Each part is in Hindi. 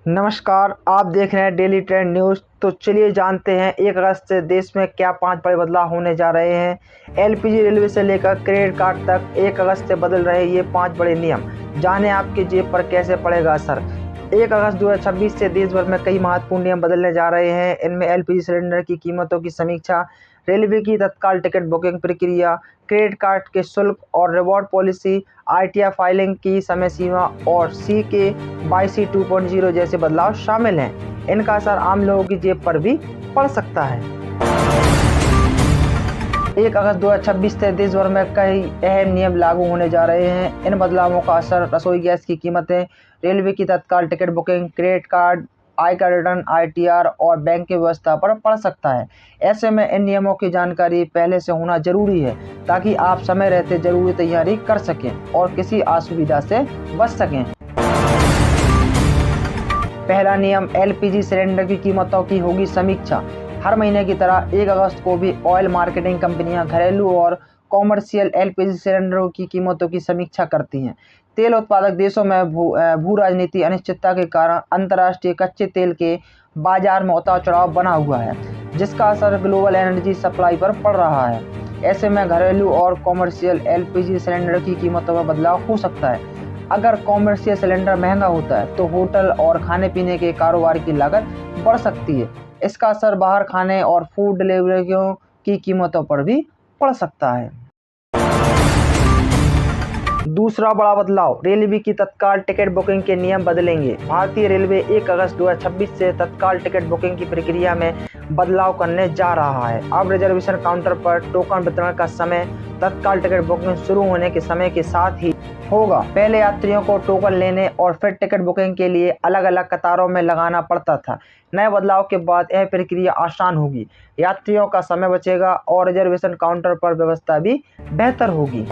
नमस्कार, आप देख रहे हैं डेली ट्रेंड न्यूज़। तो चलिए जानते हैं 1 अगस्त से देश में क्या 5 बड़े बदलाव होने जा रहे हैं। एलपीजी, रेलवे से लेकर क्रेडिट कार्ड तक 1 अगस्त से बदल रहे ये 5 बड़े नियम। जानें आपकी जेब पर कैसे पड़ेगा असर। 1 अगस्त 2026 से देश भर में कई महत्वपूर्ण नियम बदलने जा रहे हैं। इनमें एलपीजी सिलेंडर की कीमतों की समीक्षा, रेलवे की तत्काल टिकट बुकिंग प्रक्रिया, क्रेडिट कार्ड के शुल्क और रिवॉर्ड पॉलिसी, आईटीआर फाइलिंग की समय सीमा और CKYC 2.0 जैसे बदलाव शामिल हैं। इनका असर आम लोगों की जेब पर भी पड़ सकता है। 1 अगस्त 2026 से देश भर में कई अहम नियम लागू होने जा रहे हैं। इन बदलावों का असर रसोई गैस की कीमतें, रेलवे की तत्काल टिकट बुकिंग, क्रेडिट कार्ड, आयकर रिटर्न, आईटीआर और बैंक की व्यवस्था पर पड़ सकता है। ऐसे में इन नियमों की जानकारी पहले से होना जरूरी है ताकि आप समय रहते जरूरी तैयारी कर सकें और किसी असुविधा से बच सकें। पहला नियम, एलपीजी सिलेंडर की कीमतों की होगी समीक्षा। हर महीने की तरह 1 अगस्त को भी ऑयल मार्केटिंग कंपनियां घरेलू और कॉमर्शियल एलपीजी सिलेंडरों की कीमतों की समीक्षा करती हैं। तेल उत्पादक देशों में भू राजनीति अनिश्चितता के कारण अंतर्राष्ट्रीय कच्चे तेल के बाजार में उतार चढ़ाव बना हुआ है, जिसका असर ग्लोबल एनर्जी सप्लाई पर पड़ रहा है। ऐसे में घरेलू और कॉमर्शियल एलपीजी सिलेंडर की कीमतों में बदलाव हो सकता है। अगर कॉमर्शियल सिलेंडर महंगा होता है तो होटल और खाने पीने के कारोबार की लागत बढ़ सकती है। इसका असर बाहर खाने और फूड डिलीवरियों की कीमतों पर भी पड़ सकता है। दूसरा बड़ा बदलाव, रेलवे की तत्काल टिकट बुकिंग के नियम बदलेंगे। भारतीय रेलवे 1 अगस्त 2026 से तत्काल टिकट बुकिंग की प्रक्रिया में बदलाव करने जा रहा है। अब रिजर्वेशन काउंटर पर टोकन वितरण का समय तत्काल टिकट बुकिंग शुरू होने के समय के साथ ही होगा। पहले यात्रियों को टोकन लेने और फिर टिकट बुकिंग के लिए अलग अलग कतारों में लगाना पड़ता था। नए बदलाव के बाद यह प्रक्रिया आसान होगी, यात्रियों का समय बचेगा और रिजर्वेशन काउंटर पर व्यवस्था भी बेहतर होगी।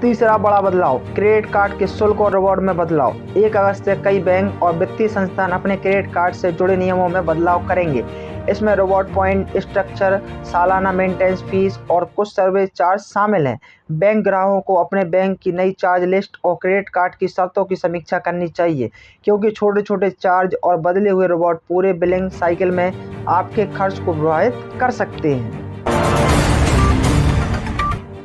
तीसरा बड़ा बदलाव, क्रेडिट कार्ड के शुल्क और रिवॉर्ड में बदलाव। 1 अगस्त से कई बैंक और वित्तीय संस्थान अपने क्रेडिट कार्ड से जुड़े नियमों में बदलाव करेंगे। इसमें रिवॉर्ड पॉइंट स्ट्रक्चर, सालाना मेंटेनेंस फीस और कुछ सर्विस चार्ज शामिल हैं। बैंक ग्राहकों को अपने बैंक की नई चार्ज लिस्ट और क्रेडिट कार्ड की शर्तों की समीक्षा करनी चाहिए, क्योंकि छोटे छोटे चार्ज और बदले हुए रिवॉर्ड पूरे बिलिंग साइकिल में आपके खर्च को प्रभावित कर सकते हैं।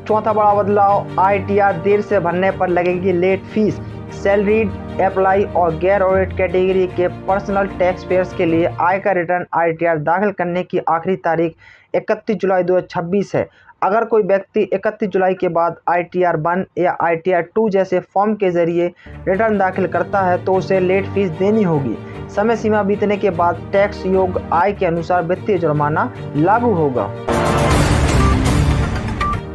चौथा बड़ा बदलाव, आईटीआर देर से भरने पर लगेगी लेट फीस। सैलरीड, एम्प्लॉय और गैर ऑडिट कैटेगरी के पर्सनल टैक्स पेयर्स के लिए आयकर रिटर्न आईटीआर दाखिल करने की आखिरी तारीख 31 जुलाई 2026 है। अगर कोई व्यक्ति 31 जुलाई के बाद आईटीआर 1 या आईटीआर 2 जैसे फॉर्म के जरिए रिटर्न दाखिल करता है तो उसे लेट फीस देनी होगी। समय सीमा बीतने के बाद टैक्स योग्य आय के अनुसार वित्तीय जुर्माना लागू होगा।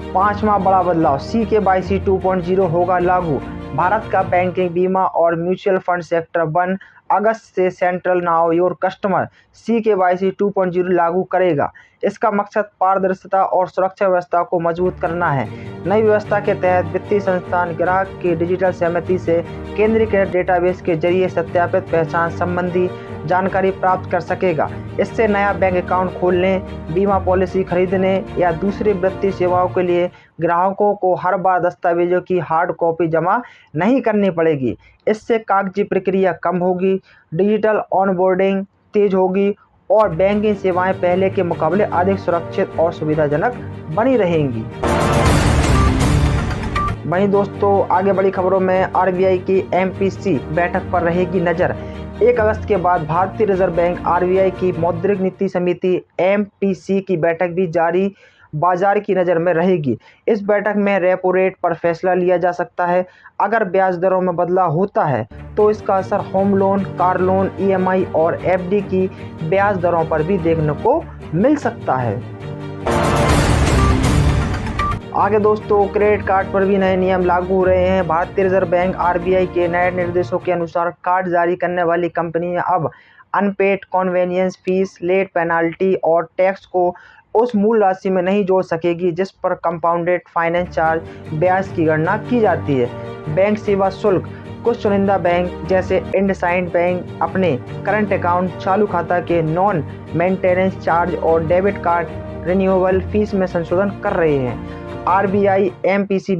पांचवा बड़ा बदलाव, CKYC 2.0 होगा लागू। भारत का बैंकिंग, बीमा और म्यूचुअल फंड सेक्टर 1 अगस्त से central now your customer CKYC 2.0 लागू करेगा। इसका मकसद पारदर्शिता और सुरक्षा व्यवस्था को मजबूत करना है। नई व्यवस्था के तहत वित्तीय संस्थान ग्राहक की डिजिटल सहमति से केंद्रीकृत डेटाबेस के जरिए सत्यापित पहचान संबंधी जानकारी प्राप्त कर सकेगा। इससे नया बैंक अकाउंट खोलने, बीमा पॉलिसी खरीदने या दूसरी वित्तीय सेवाओं के लिए ग्राहकों को हर बार दस्तावेजों की हार्ड कॉपी जमा नहीं करनी पड़ेगी। इससे कागजी प्रक्रिया कम होगी, डिजिटल ऑनबोर्डिंग तेज होगी और बैंकिंग सेवाएं पहले के मुकाबले अधिक सुरक्षित और सुविधाजनक बनी रहेंगी। वहीं दोस्तों, आगे बड़ी खबरों में आरबीआई की MPC बैठक पर रहेगी नज़र। 1 अगस्त के बाद भारतीय रिजर्व बैंक RBI की मौद्रिक नीति समिति MPC की बैठक भी जारी बाजार की नज़र में रहेगी। इस बैठक में रेपो रेट पर फैसला लिया जा सकता है। अगर ब्याज दरों में बदलाव होता है तो इसका असर home loan, car loan, EMI और FD की ब्याज दरों पर भी देखने को मिल सकता है। आगे दोस्तों, क्रेडिट कार्ड पर भी नए नियम लागू हो रहे हैं। भारतीय रिजर्व बैंक RBI के नए निर्देशों के अनुसार कार्ड जारी करने वाली कंपनियां अब unpaid convenience fee, late penalty और टैक्स को उस मूल राशि में नहीं जोड़ सकेगी जिस पर कंपाउंडेड फाइनेंस चार्ज ब्याज की गणना की जाती है। बैंक सेवा शुल्क, कुछ चुनिंदा बैंक जैसे इंडसइंड बैंक अपने करंट अकाउंट, चालू खाता के नॉन मेंटेनेंस चार्ज और डेबिट कार्ड रिन्यूअल फीस में संशोधन कर रहे हैं। RBI MPC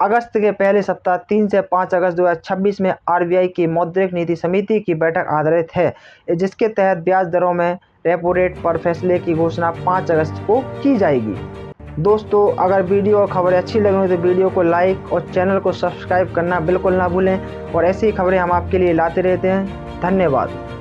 अगस्त के पहले सप्ताह 3 से 5 अगस्त 2026 में आरबीआई की मौद्रिक नीति समिति की बैठक आधारित है, जिसके तहत ब्याज दरों में रेपो रेट पर फैसले की घोषणा 5 अगस्त को की जाएगी। दोस्तों, अगर वीडियो और खबरें अच्छी लगी हो तो वीडियो को लाइक और चैनल को सब्सक्राइब करना बिल्कुल ना भूलें और ऐसी खबरें हम आपके लिए लाते रहते हैं। धन्यवाद।